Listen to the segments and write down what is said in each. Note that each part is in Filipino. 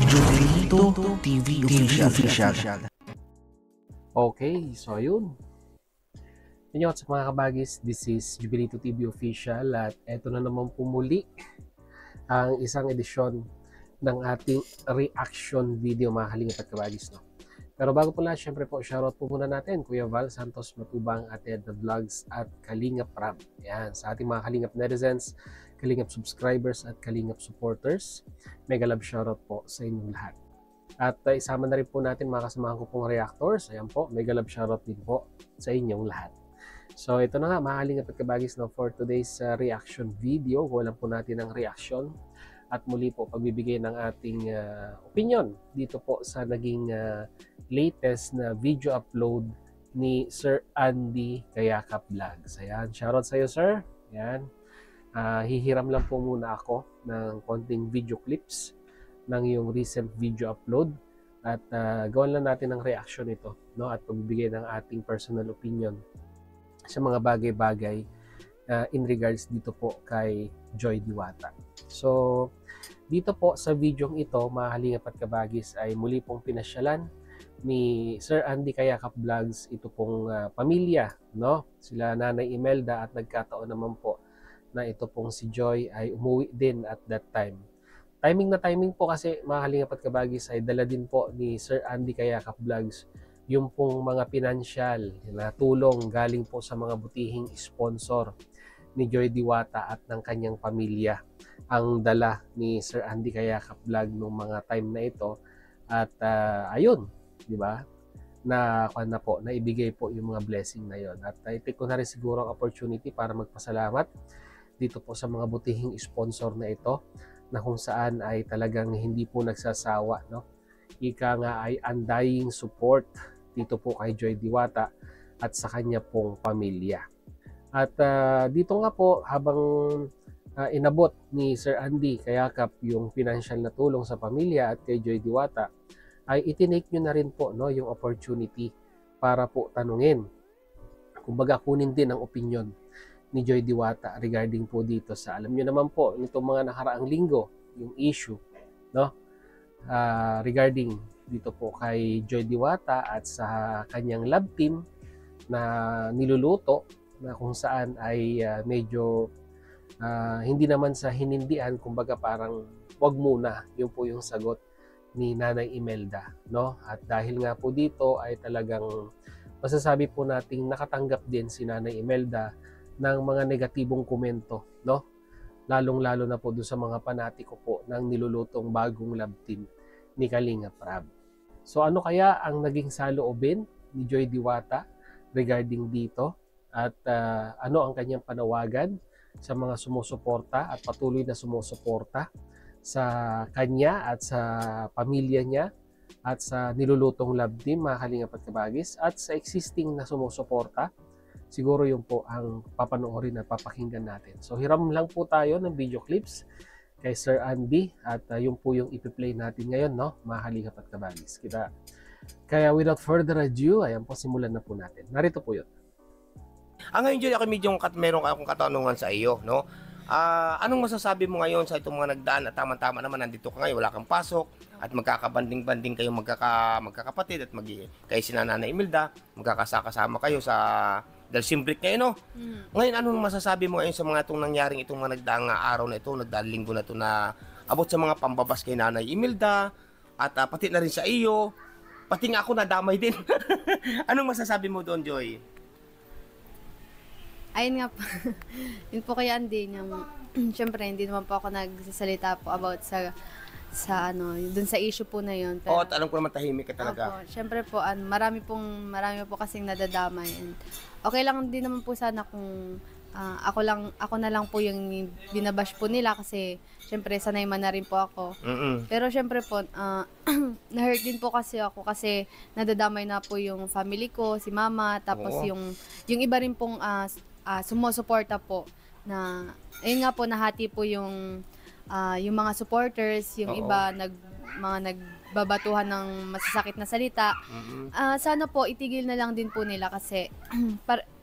Jubilito TV Official. Okay, so ayun. Inyo sa mga kabagis, this is Jubilito TV Official at eto na naman pumuli ang isang edisyon ng ating reaction video mga kalingap at kabagis. No? Pero bago po lahat, syempre po, shoutout po muna natin Kuya Val Santos Matubang at Ed the Vlogs at Kalingap Rab. Yan, sa ating mga Kalingap netizens, Kalingap subscribers at Kalingap supporters. Mega love shoutout po sa inyong lahat. At isama na rin po natin mga kasamahan ko pong reactors. Ayan po, mega love shoutout din po sa inyong lahat. So ito na nga mga kalingap at kabagis no, for today's reaction video. Walang po natin ang reaction. At muli po pagbibigay ng ating opinion dito po sa naging latest na video upload ni Sir Andy Kayakap Vlogs. Ayan, shoutout sa iyo sir. Ayan. Hihiram lang po muna ako ng konting video clips ng yung recent video upload at gawan lang natin ng reaction ito no? At pagbibigay ng ating personal opinion sa mga bagay-bagay in regards dito po kay Joy Diwata. So dito po sa video ito mga kalingap at kabagis ay muli pong pinasyalan ni Sir Andy Kayakap Vlogs ito pong pamilya no? Sila Nanay Imelda at nagkataon naman po na ito pong si Joy ay umuwi din at that time. Timing na timing po kasi mga kalingap at kabagis ay dala din po ni Sir Andy Kayakap Vlogs yung pong mga pinansyal na tulong galing po sa mga butihing sponsor ni Joy Diwata at ng kanyang pamilya ang dala ni Sir Andy Kayakap Vlog nung mga time na ito at ayun, di ba? Na naibigay po yung mga blessing na yon at i-take ko na rin siguro ang opportunity para magpasalamat dito po sa mga butihing sponsor na ito na kung saan ay talagang hindi po nagsasawa no. Ika nga ay undying support dito po kay Joy Diwata at sa kanya pong pamilya. At dito nga po habang inabot ni Sir Andy Kayakap yung financial na tulong sa pamilya at kay Joy Diwata ay itinake nyo na rin po no, yung opportunity para po tanungin. Kumbaga kunin din ang opinion ni Joy Diwata regarding po dito sa alam nyo naman po nitong mga nakaraang linggo yung issue no regarding dito po kay Joy Diwata at sa kanyang lab team na niluluto na kung saan ay medyo hindi naman sa hinindian kumbaga parang wag muna yun po yung sagot ni Nanay Imelda no at dahil nga po dito ay talagang masasabi po nating nakatanggap din si Nanay Imelda ng mga negatibong komento no lalong-lalo na po doon sa mga panatiko po ng nilulutong bagong lab team ni Kalingap Rab. So ano kaya ang naging saloobin ni Joy Diwata regarding dito at ano ang kanyang panawagan sa mga sumusuporta at patuloy na sumusuporta sa kanya at sa pamilya niya at sa nilulutong lab team mga kalingap at kabagis at sa existing na sumusuporta. Siguro yun po ang papanoorin at papakinggan natin. So hiram lang po tayo ng video clips kay Sir Andy at yun po yung ipi-play natin ngayon no, mga kalingap at kabagis. Kaya without further ado, ayan po, simulan na po natin. Narito po yun. Ngayon Joy, ako medyo meron akong katanungan sa iyo, no? Anong masasabi mo ngayon sa itong mga nagdaan at tama-tama naman nandito ka ngayon, wala kang pasok at magkakabanding-banding kayo magkakapatid at kayo si Nanay Imelda, magkakasama kayo sa dalsim break ngayon, no? Ngayon, anong masasabi mo ngayon sa mga itong nangyaring itong mga nagdaang araw na ito, nagdaang linggo na ito na abot sa mga pambabas kay Nanay Imelda at pati na rin sa iyo, pati nga ako nadamay din. Anong masasabi mo doon, Joy? Ayun nga po. Yun po kay Andy, syempre hindi naman po ako nagsasalita po about sa ano, dun sa issue po na yun. Pero, at alam ko naman tahimik ka talaga. Opo, syempre po, marami po kasing nadadamay. And okay lang din naman po sana kung ako na lang po yung binabash po nila kasi syempre sanay man na rin po ako. Pero syempre po, na-hurt din po kasi ako kasi nadadamay na po yung family ko, si mama, tapos yung iba rin pong sumusuporta po na ayun nga po nahati po yung mga supporters, yung iba mga nagbabatuhan ng masasakit na salita. Sana po itigil na lang din po nila kasi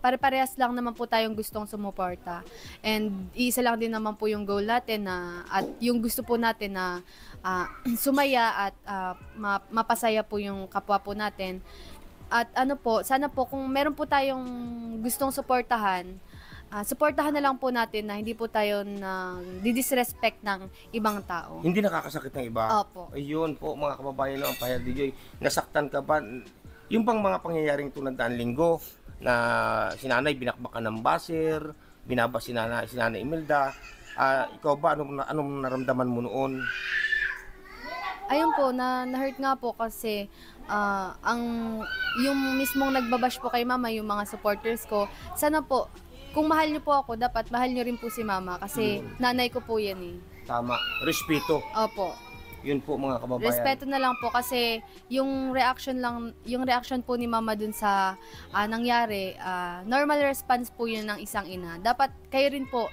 pare-parehas lang naman po tayong gustong sumuporta. And isa lang din naman po yung goal natin na at yung gusto po natin na sumaya at mapasaya po yung kapwa po natin. At ano po, sana po kung meron po tayong gustong suportahan, suportahan na lang po natin na hindi po tayo disrespect ng ibang tao. Hindi nakakasakit ng iba. Opo. Ayun po mga kababayan ng Empire DJ. Nasaktan ka ba? Yung bang mga pangyayaring tulad ng linggo na sinanay binakbakan ng baser, binabas si Nanay Imelda. Ikaw ba anong naramdaman mo noon? Ayun po, na-hurt nga po kasi yung mismong nagbabash po kay mama, yung mga supporters ko, sana po, kung mahal niyo po ako, dapat mahal niyo rin po si mama kasi nanay ko po yan eh. Tama, respeto. Opo. Yun po mga kababayan. Respeto na lang po kasi yung reaction po ni mama dun sa nangyari, normal response po yun ng isang ina. Dapat kayo rin po,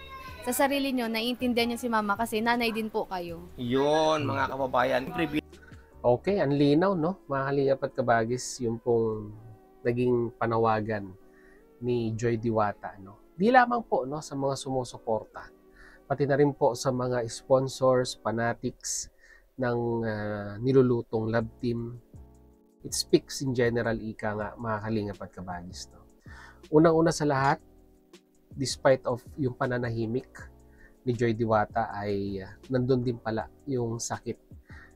sa sarili nyo, naiintindihan nyo si mama kasi nanay din po kayo. Yun mga kababayan. Okay, ang linaw, no? Mga kalingap at kabagis, yung pong naging panawagan ni Joy Diwata, no? Di lamang po, no, sa mga sumusuporta, pati na rin po sa mga sponsors, fanatics ng nilulutong love team. It speaks in general, ika nga, mga kalingap at kabagis, no? Unang-una sa lahat, despite of yung pananahimik ni Joy Diwata ay nandun din pala yung sakit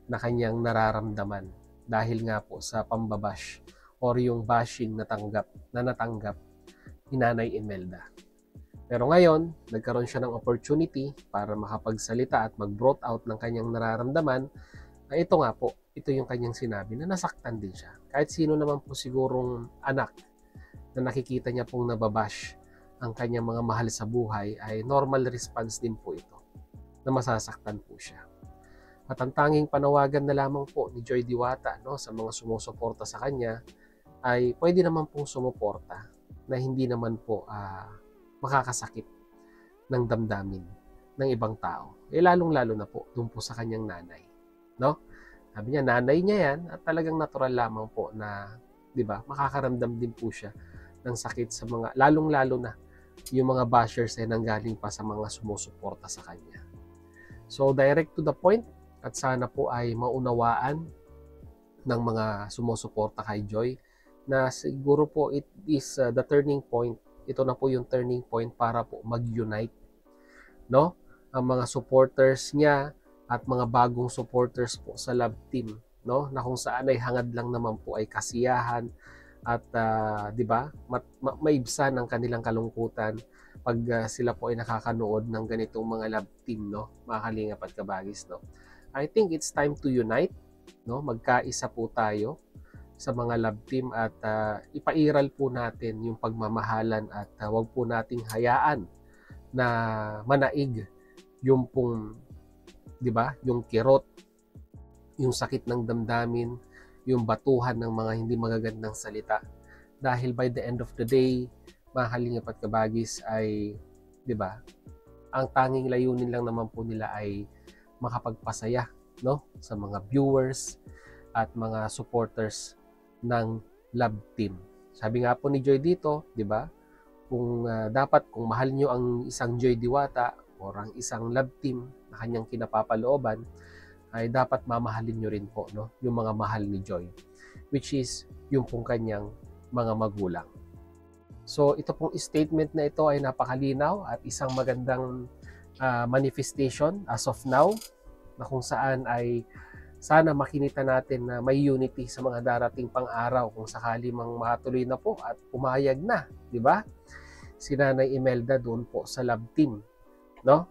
na kanyang nararamdaman dahil nga po sa pambabash or yung bashing na natanggap ni Nanay Imelda. Pero ngayon, nagkaroon siya ng opportunity para makapagsalita at mag-brought out ng kanyang nararamdaman. Ito nga po, ito yung kanyang sinabi na nasaktan din siya. Kahit sino naman po sigurong anak na nakikita niya pong nababash ang kanyang mga mahal sa buhay ay normal response din po ito na masasaktan po siya. At ang tanging panawagan na lamang po ni Joy Diwata, no, sa mga sumusuporta sa kanya ay pwede naman pong sumuporta na hindi naman po makakasakit ng damdamin ng ibang tao. Lalong-lalo na po doon po sa kanyang nanay. No? Sabi niya, nanay niya yan at talagang natural lamang po na, di ba, makakaramdam din po siya ng sakit sa mga, lalong-lalo na yung mga bashers ay nanggaling pa sa mga sumusuporta sa kanya. So, direct to the point at sana po ay maunawaan ng mga sumusuporta kay Joy na siguro po it is the turning point. Ito na po yung turning point para po mag-unite, no? Ang mga supporters niya at mga bagong supporters po sa love team, no? Na kung saan ay hangad lang naman po ay kasiyahan at 'di ba? Maibsan ang kanilang kalungkutan pag sila po ay nakakanood ng ganitong mga love team, no? Mga kalingap at kabagis, no? I think it's time to unite, no? Magkaisa po tayo sa mga love team at ipairal po natin yung pagmamahalan at wag po nating hayaan na manaig yung pong, 'di ba? Yung kirot, yung sakit ng damdamin, yung batuhan ng mga hindi magagandang salita. Dahil by the end of the day, mga kalingap at kabagis ay, 'di ba? Ang tanging layunin lang naman po nila ay makapagpasaya, no, sa mga viewers at mga supporters ng love team. Sabi nga po ni Joy dito, 'di ba? Kung dapat kung mahal niyo ang isang Joy Diwata or ang isang love team na kanyang kinapapalooban, ay dapat mamahalin nyo rin po, no, yung mga mahal ni Joy, which is yung pong kanyang mga magulang. So ito pong statement na ito ay napakalinaw at isang magandang manifestation as of now na kung saan ay sana makinita natin na may unity sa mga darating pang araw kung sakali mang matuloy na po at pumayag na, di ba? Si Nanay Imelda doon po sa love team, no?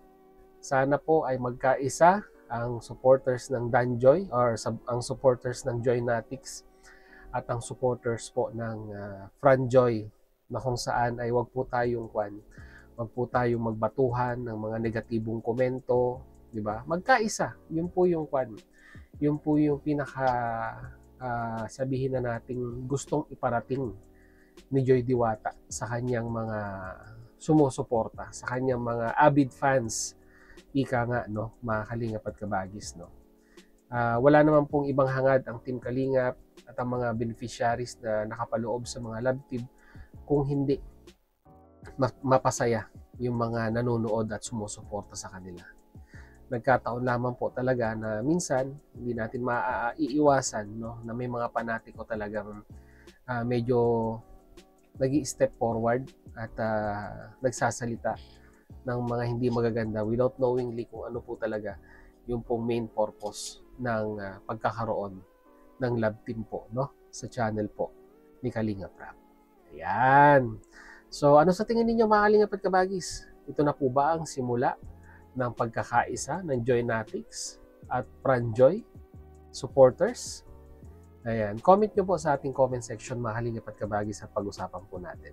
Sana po ay magkaisa ang supporters ng Danjoy or ang supporters ng Joynatics at ang supporters po ng Franjoy, na kung saan ay wag po tayong magbatuhan ng mga negatibong komento, di ba? Magkaisa, yun po yung yun po yung pinaka sabihin na nating gustong iparating ni Joy Diwata sa kanyang mga sumusuporta, sa kanyang mga avid fans, ika nga, no, mga kalingap at kabagis, no, Wala naman pong ibang hangad ang Team Kalingap at ang mga beneficiaries na nakapaloob sa mga love team kung hindi mapasaya yung mga nanonood at sumusuporta sa kanila. Nagkataon lamang po talaga na minsan hindi natin maiiwasan, no, na may mga panatiko talagang medyo nag-i-step forward at nagsasalita ng mga hindi magaganda without knowingly kung ano po talaga yung pong main purpose ng pagkakaroon ng love team po, no, sa channel po ni Kalingap Rap. Ayan. So ano sa tingin ninyo mga Kalingap at Kabagis? Ito na po ba ang simula ng pagkakaisa ng Joynatics at Pranjoy supporters? Ayan, comment nyo po sa ating comment section mga Kalingap at Kabagis at pag-usapan po natin.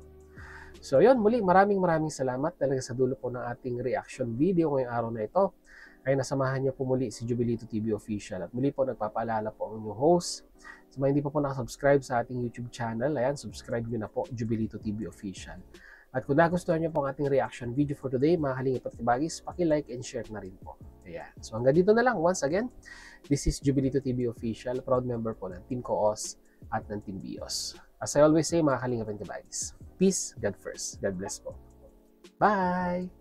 So yun, muli maraming salamat talaga sa dulo po ng ating reaction video ngayong araw na ito ay nasamahan niyo po muli si Jubilito TV Official. At muli po nagpapaalala po ang inyong host. Sa mga hindi pa po nakasubscribe sa ating YouTube channel, ayan, subscribe nyo na po, Jubilito TV Official. At kung nagustuhan niyo po ang ating reaction video for today, mga Kalingap at Kabagis, paki-like and share na rin po. Ayan. So hanggang dito na lang. Once again, this is Jubilito TV Official, proud member po ng Team Koos at ng Team Bios. As I always say, mga Kalingap at Kabagis, peace, God first. God bless po. Bye!